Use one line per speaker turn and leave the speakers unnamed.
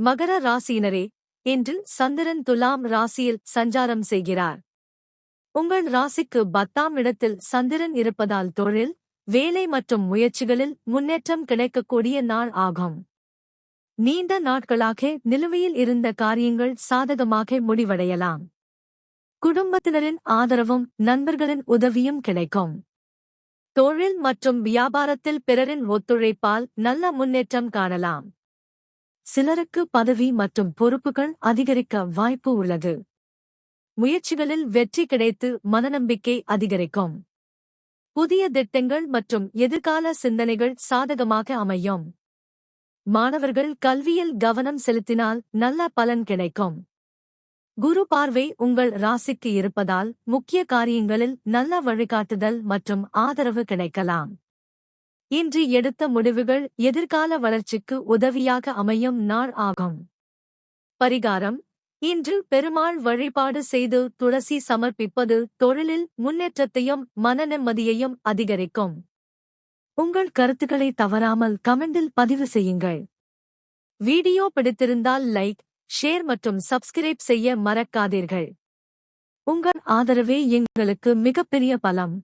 மகர ராசியினரே, இன்று சந்திரன் துலாம் ராசியில் சஞ்சாரம் செய்கிறார். உங்கள் ராசிக்கு 10ஆம் இடத்தில் சந்திரன் இருப்பதால் தொழில், வேலை மற்றும் முயற்சிகளில் முன்னேற்றம் கிடைக்கக்கூடிய நாள் ஆகும். நீண்ட நாட்களாக நிலுவையில் இருந்த காரியங்கள் சாதகமாக முடிவடையலாம். குடும்பத்தினரின் ஆதரவும் நண்பர்களின் உதவியும் கிடைக்கும். தொழில் மற்றும் வியாபாரத்தில் பிறரின் ஒத்துழைப்பால் நல்ல முன்னேற்றம் காணலாம். சிலருக்கு பதவி மற்றும் பொறுப்புகள் அதிகரிக்க வாய்ப்பு உள்ளது. முயற்சிகளில் வெற்றி கிடைத்து மனநம்பிக்கை அதிகரிக்கும். புதிய திட்டங்கள் மற்றும் எதிர்கால சிந்தனைகள் சாதகமாக அமையும். மாணவர்கள் கல்வியில் கவனம் செலுத்தினால் நல்ல பலன் கிடைக்கும். குரு பார்வை உங்கள் ராசிக்கு இருப்பதால் முக்கிய காரியங்களில் நல்ல வழிகாட்டுதல் மற்றும் ஆதரவு கிடைக்கலாம். இன்று எடுத்த முடிவுகள் எதிர்கால வளர்ச்சிக்கு உதவியாக அமையும் நாள் ஆகும். பரிகாரம்: இன்று பெருமாள் வழிபாடு செய்து துளசி சமர்ப்பிப்பது தொழிலில் முன்னேற்றத்தையும் மனநிம்மதியையும் அதிகரிக்கும். உங்கள் கருத்துக்களை தவறாமல் கமெண்டில் பதிவு செய்யுங்கள். வீடியோ பிடித்திருந்தால் லைக், ஷேர் மற்றும் சப்ஸ்கிரைப் செய்ய மறக்காதீர்கள். உங்கள் ஆதரவே எங்களுக்கு மிகப்பெரிய பலம்.